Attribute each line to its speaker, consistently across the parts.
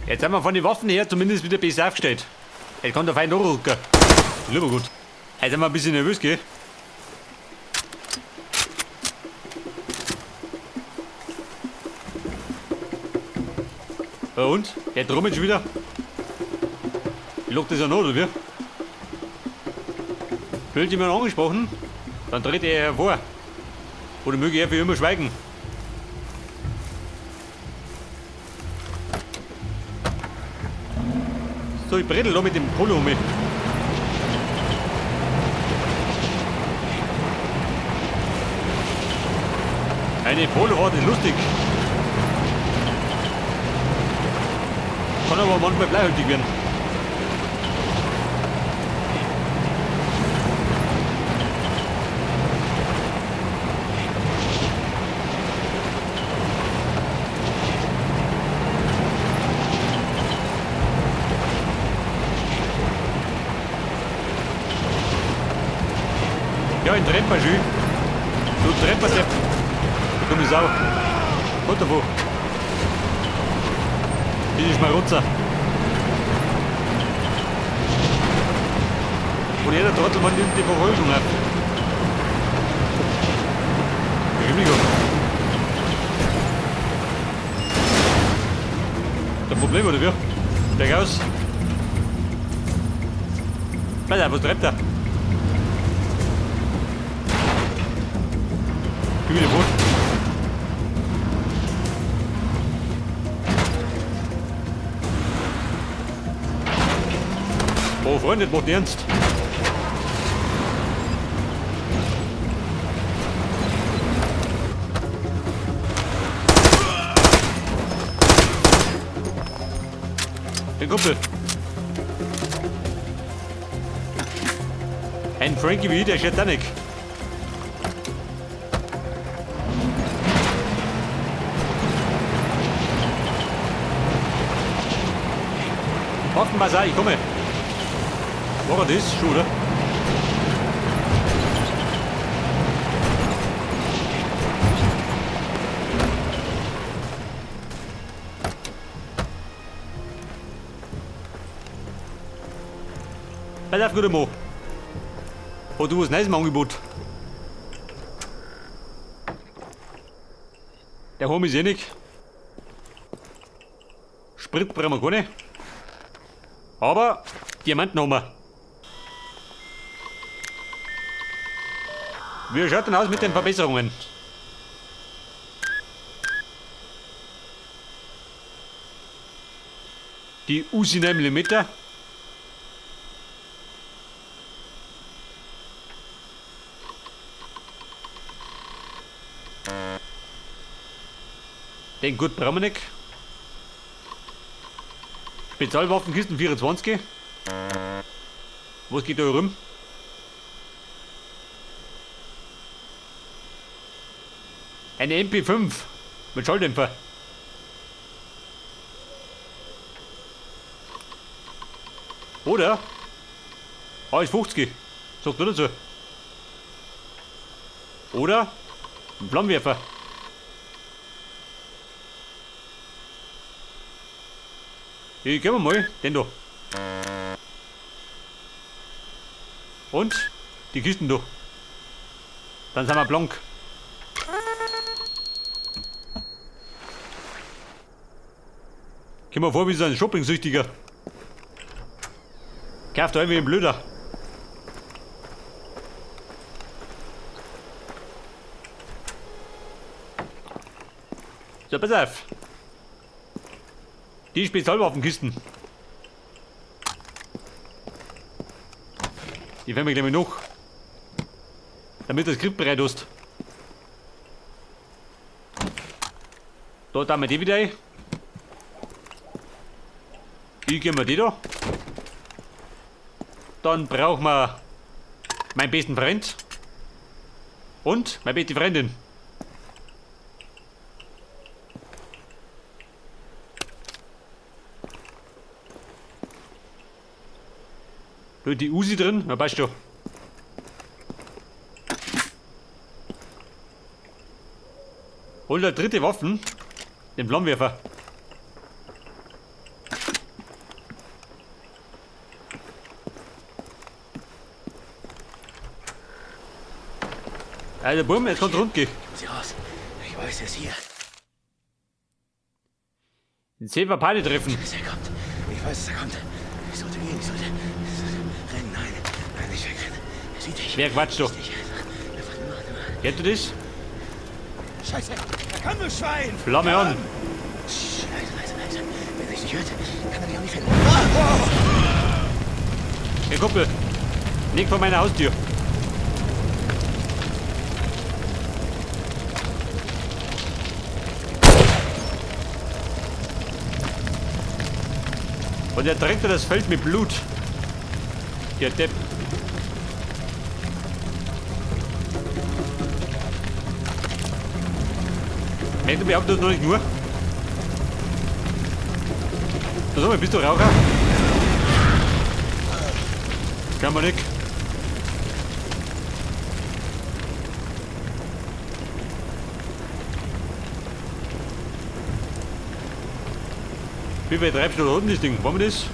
Speaker 1: Jetzt sind wir von den Waffen her zumindest wieder besser aufgestellt. Jetzt kann der Feind nachrücken. Lieber gut. Jetzt sind wir ein bisschen nervös, gell? Ja und? Der trummelt schon wieder. Lockt das ja noch, oder wie? Fühlt jemand angesprochen? Dann tritt er hervor. Oder möge er für immer schweigen. So, ich brettel da mit dem Polo um mich. Eine Polohorde ist lustig. Kann aber manchmal bleihaltig werden. Ja, ein Trepper schön. Du Trepper-Trepp. Du dumme Sau. Gott davon. Das ist Schmarotzer. Und jeder Trottelmann nimmt die Verfolgung ab. Entschuldigung. Der Problem, oder wie? Steig aus. Alter, was treibt er? Gib mir den Boot. Oh, Freunde, das macht ernst. Den Kumpel. Ein Frankie wie der Titanic. Offenbar sei ich komme. War er das schon, oder? Pass auf, guter Mo. Oh, du hast ein neues Angebot. Der Home ist eh nicht. Sprit brauchen wir keine. Aber Diamanten haben wir. Wie schaut denn aus mit den Verbesserungen? Die Uzi 9 mm. Den gut brauchen wir nicht. Spezialwaffenkisten 24. Was geht da rum? Eine MP5 mit Schalldämpfer. Oder AS50. Sagt du dazu? Oder ein Flammenwerfer. Ich gehen wir mal den da. Und die Kisten da. Dann sind wir blank. Geh mal vor wie so ein Shopping-Süchtiger. Kauft euch wie ein Blöder. So, pass auf. Die Spezialwaffenkisten. Die werden wir gleich mal noch. Damit du das griffbereit hast. Da tun wir die wieder ein. Ich gebe mir die da. Dann brauchen wir meinen besten Freund. Und meine beste Freundin. Da ist die Uzi drin, na passt schon. Hol der dritte Waffen, den Flammenwerfer. Alter Bumm, jetzt kommt rund gehen.
Speaker 2: Sie raus. Ich weiß, er ist hier.
Speaker 1: Den Silver Pane treffen.
Speaker 2: Er kommt. Ich weiß, dass er kommt. Ich sollte gehen. Ich sollte rennen. Nein, nicht wegrennen. Er sieht dich.
Speaker 1: Wer quatscht doch? Kennt du das?
Speaker 2: Scheiße. Er kann nur Schwein.
Speaker 1: Flamme an.
Speaker 2: Leise. Wenn er dich nicht hört, kann er dich auch nicht finden.
Speaker 1: Hey Kumpel. Nicht vor meiner Haustür. Und er trägt das Feld mit Blut. Der Depp. Hey, du behauptest noch nicht nur. Sag mal, bist du Raucher? Kann man nicht. Wie weit treibst du da unten das Ding? Wollen wir das?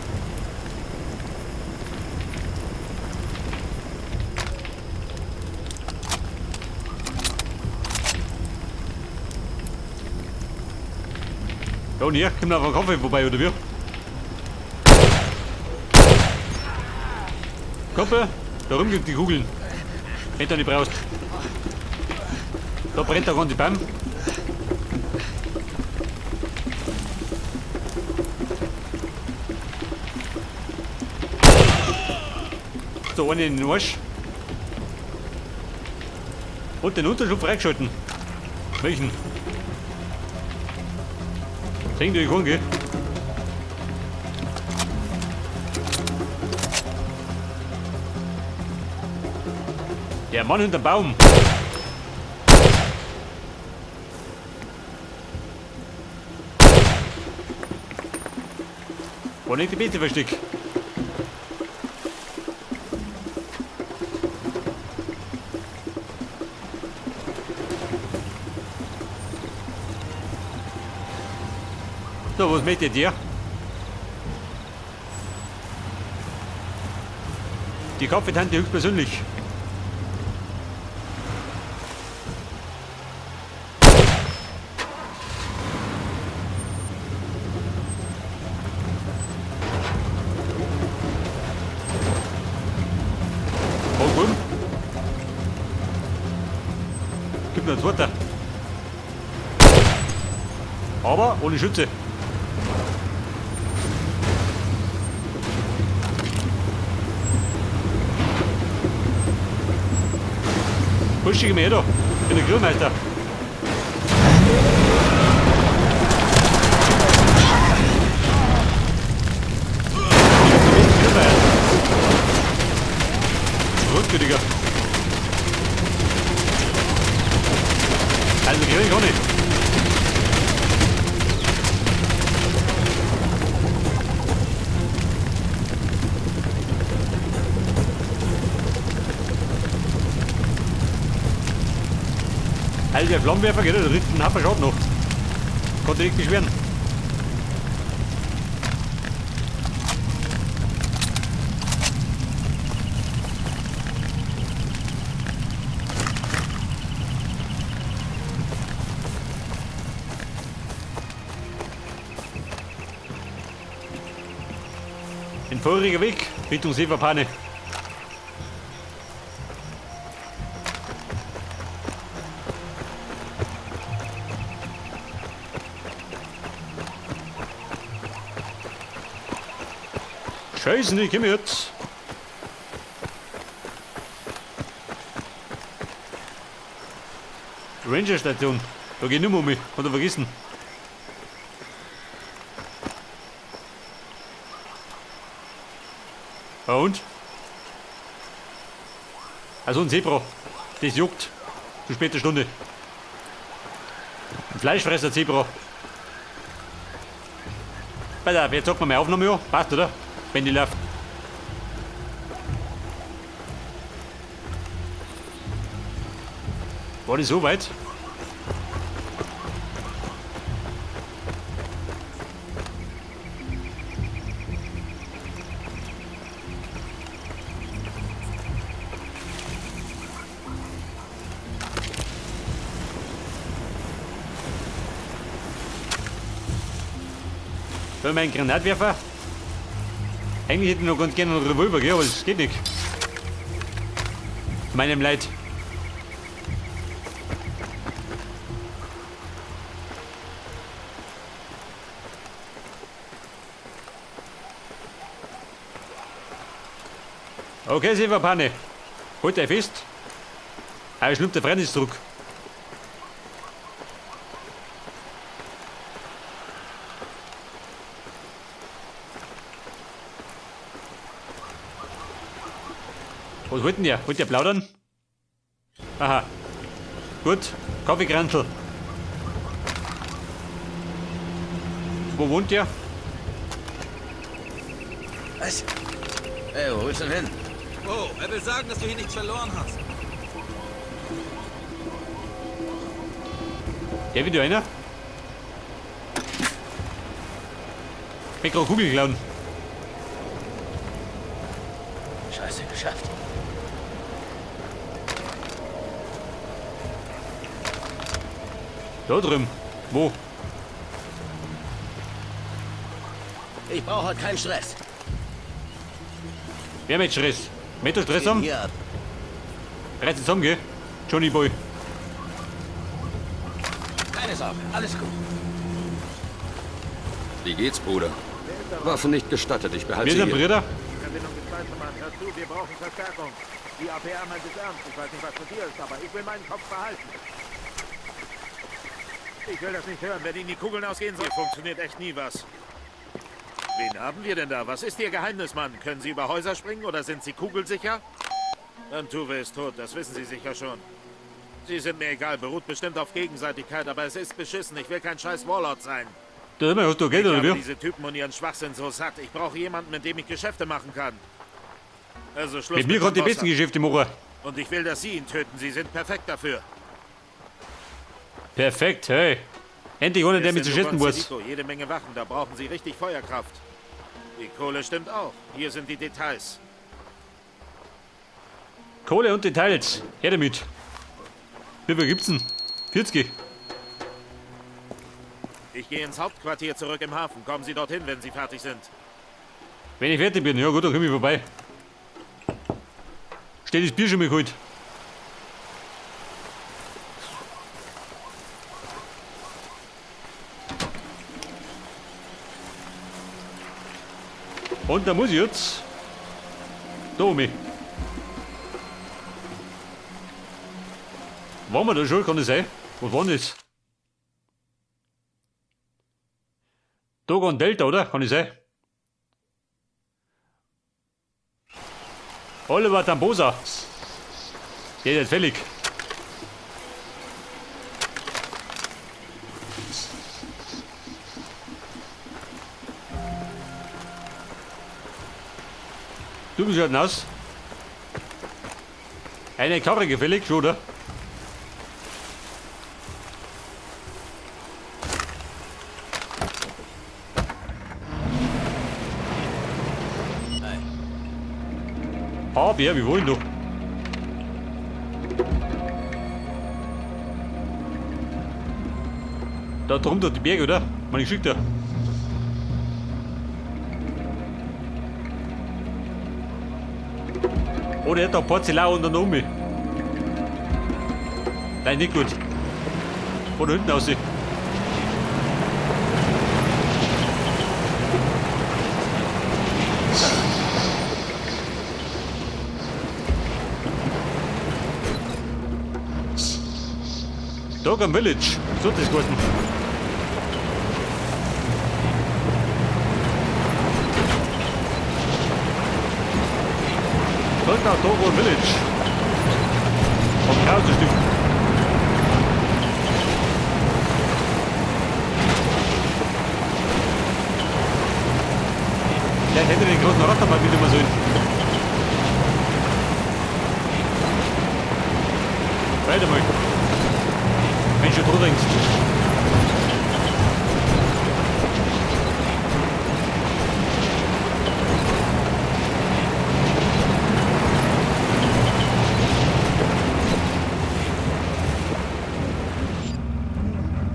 Speaker 1: Da und hier, kommt noch ein Kaffee vorbei, oder wie? Kumpel, da rum gibt die Kugeln. Wenn du nicht brauchst. Da brennt der ganze Baum. So, einen in den Arsch. Und den Unterschlupf freigeschalten. Welchen? Trink durch den gell? Der Mann hinterm Baum. War nicht die beste Versteck. So, was möchtet ihr? Die Kaffeetante höchstpersönlich. Oh, gut. Gib mir das Wasser. Aber ohne Schütze. Puschige mir da. Ich bin der Grillmeister. Rücke, Digga. Also grill ich auch nicht. Also der Flammenwerfer geht, der trifft einen Happer Schaden noch. Konnte nicht beschweren. Ein feuriger Weg Richtung Silverpane. Scheiße, ich komm jetzt. Ranger-Station. Da geht nicht mehr um mich. Hat er vergessen. Ja und? Also ein Zebra. Das juckt. Zu später Stunde. Ein Fleischfresser Zebra. Pass auf, jetzt sagt man meine Aufnahme an. Passt, oder? Wenn die läuft. War das so weit? Soll ich meinen Granatwerfer? Eigentlich hätte ich noch ganz gerne einen Revolver, gell, aber das geht nicht. Meinem Leid. Okay, Silberpanne. Halt euch fest. Er schnuppt der Freund zurück. Was wollt denn der? Wollt ihr plaudern? Aha. Gut. Kaffeekrantl. Wo wohnt ihr?
Speaker 2: Was? Ey, wo willst du denn hin?
Speaker 3: Oh, er will sagen, dass du hier nichts verloren hast.
Speaker 1: Der wieder einer? Mikrokugel klauen.
Speaker 2: Scheiße, geschafft.
Speaker 1: Da drüben. Wo?
Speaker 2: Ich brauche heute keinen Stress.
Speaker 1: Wer mit Stress? Mit der Stress haben?
Speaker 2: Hier ab.
Speaker 1: Reiß zusammen, gell? Johnny Boy.
Speaker 2: Keine Sorge, alles gut.
Speaker 4: Wie geht's, Bruder? Waffen nicht gestattet, ich behalte
Speaker 1: Wir
Speaker 4: sie
Speaker 1: sind
Speaker 4: hier.
Speaker 1: Brüder.
Speaker 5: Verbindung mit Schweizermann. Hör zu, wir brauchen Verstärkung. Die APR meint es ernst. Ich weiß nicht, was mit dir ist, aber ich will meinen Kopf behalten. Ich will das nicht hören. Wenn Ihnen die Kugeln ausgehen soll, funktioniert echt nie was. Wen haben wir denn da? Was ist Ihr Geheimnis, Mann? Können Sie über Häuser springen oder sind Sie kugelsicher? Dann Tuve ist tot, das wissen Sie sicher schon. Sie sind mir egal, beruht bestimmt auf Gegenseitigkeit, aber es ist beschissen. Ich will kein scheiß Warlord sein.
Speaker 1: Da hast du Geld
Speaker 5: Ich
Speaker 1: oder
Speaker 5: habe
Speaker 1: wie?
Speaker 5: diese Typen und ihren Schwachsinn so satt. Ich brauche jemanden, mit dem ich Geschäfte machen kann. Also Schluss
Speaker 1: Mit mir kann die
Speaker 5: dem
Speaker 1: besten
Speaker 5: Boss.
Speaker 1: Geschäfte machen.
Speaker 5: Und ich will, dass Sie ihn töten. Sie sind perfekt dafür.
Speaker 1: Perfekt, hey. Endlich ohne der mit zu schätzen muss.
Speaker 5: Cedito, jede Menge Wachen, da brauchen Sie richtig Feuerkraft. Die Kohle stimmt auch. Hier sind die Details.
Speaker 1: Kohle und Details. Her damit. Wie viel gibt's denn? 40.
Speaker 5: Ich gehe ins Hauptquartier zurück im Hafen. Kommen Sie dorthin, wenn Sie fertig sind.
Speaker 1: Wenn ich fertig bin, ja gut, dann komm ich vorbei. Stell das Bier schon mal geholt. Und da muss ich jetzt da um mich. Waren wir da schon? Kann das sein? Was war denn das? Dogon Delta, oder? Kann das sein? Oliver Tambosa. Der ist jetzt fällig. Du bist halt nass. Eine Karre gefällig, schon, oder? Ah, Bär, wie wollen du? Da drum dort die Berge, oder? Man, ich schick dir. Oder er hat da Porzellan unter der Umme. Nein, nicht gut. Von hinten aus. Dog am Village. So hat das geheißen. Volker Togo Village. Vom Chaos-Stück. Der hätte den großen Rotter mal wieder mal so hin. Weiter mal. Mensch, du trinkst.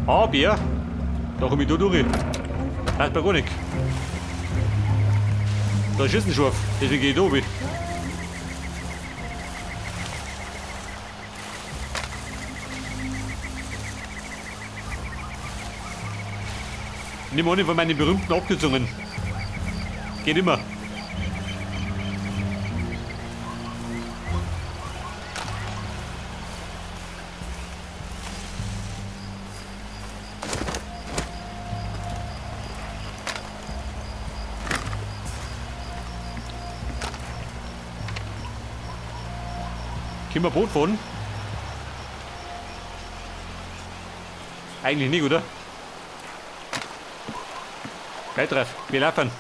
Speaker 1: Ah, Bier. Da komm ich da durch. Das ist bei gar nicht. Da ist ein Schurf, deswegen gehe ich da oben. Nimm eine von meinen berühmten Abkürzungen. Geht immer. Können wir Boot fahren? Eigentlich nicht, oder? Beitreff, wir laufen.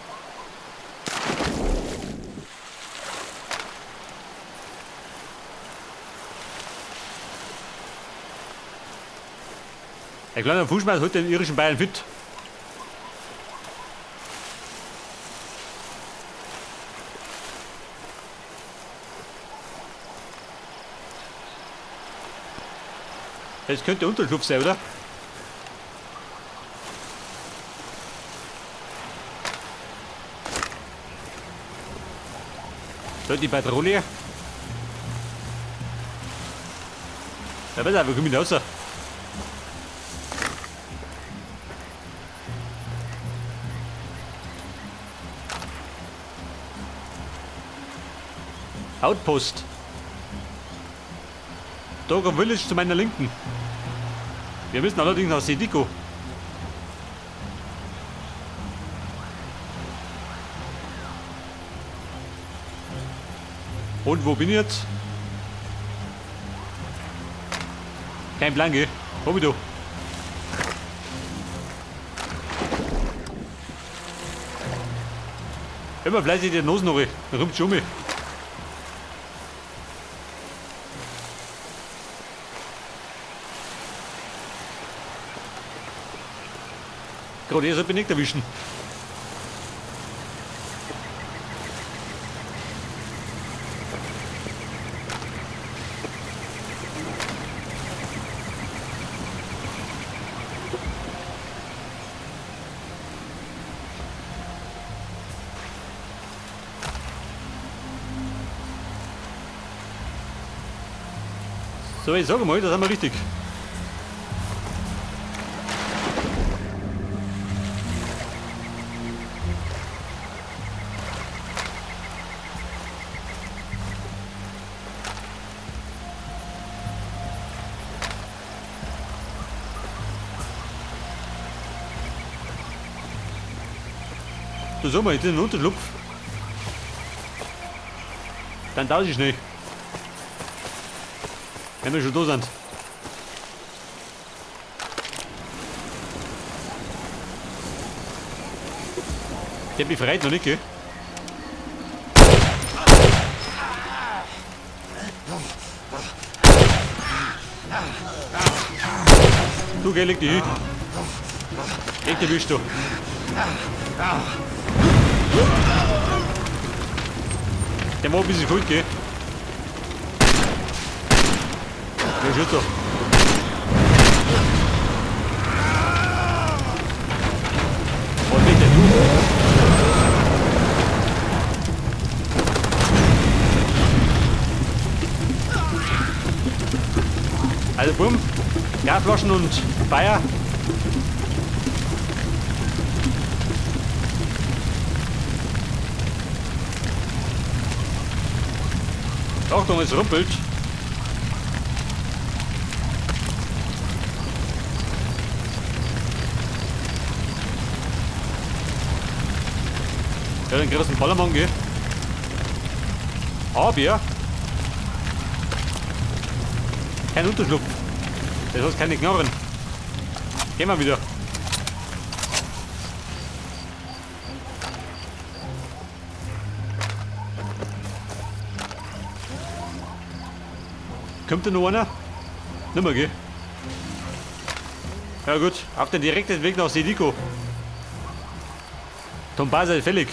Speaker 1: Ein kleiner Fußball hat den irischen Bayern fit. Das könnte Unterschlupf sein, oder? Da die Patrouille. Ja, pass auf, wir kommen raus. Outpost. Dogo Village zu meiner Linken. Wir müssen allerdings nach Sediko. Und wo bin ich jetzt? Kein Plan, gell? Wo bin ich? Immer fleißig die Nase noch, dann kommt schon mal. Gerade erst bin ich erwischen. So, ich sage mal, das haben wir richtig. So, sag mal, jetzt den Unterschlupf. Dann tausche ich nicht. Wenn wir schon da sind. Der befreit noch nicht, gell? Du, geh, leg dich hin. Leg dich wisch, du. Der war ein bisschen kalt, gell? Ja, schon so. Was liegt denn du? Also bumm, Gasflaschen und Feuer. Achtung, es rumpelt. Ja, den großen Ballermann, gell? Aber kein Unterschlupf. Das heißt keine Knarren. Gehen wir wieder. Kommt da noch einer? Nimmer, gell? Ja gut, auf den direkten Weg nach Sediko. Tombasa ist fällig.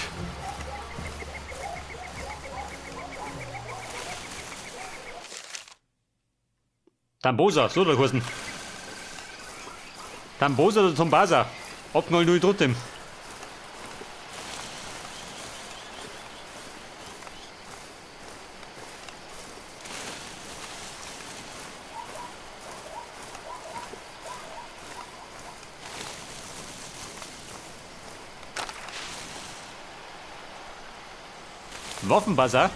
Speaker 1: Tambosa, so der Kursen. Tambosa oder Tombasa? Abknallen tue ich trotzdem. Waffenbasser?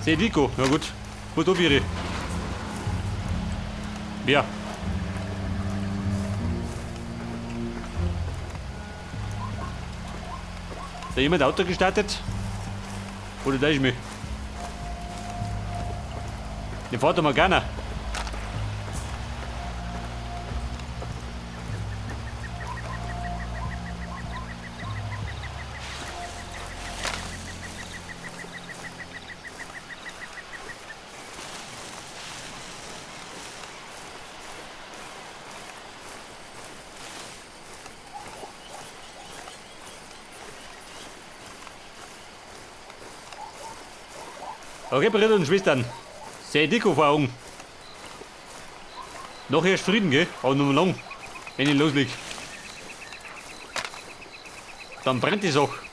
Speaker 1: Sediko, na gut. Gut probiere. Ja. Ist da jemand Auto gestartet? Oder da ist mich? Den fährt mal gerne. Okay, Brüder und Schwestern. Sehr dick auf Augen. Noch erst Frieden, gell? Aber nur lang. Wenn ich losleg. Dann brennt die Sache.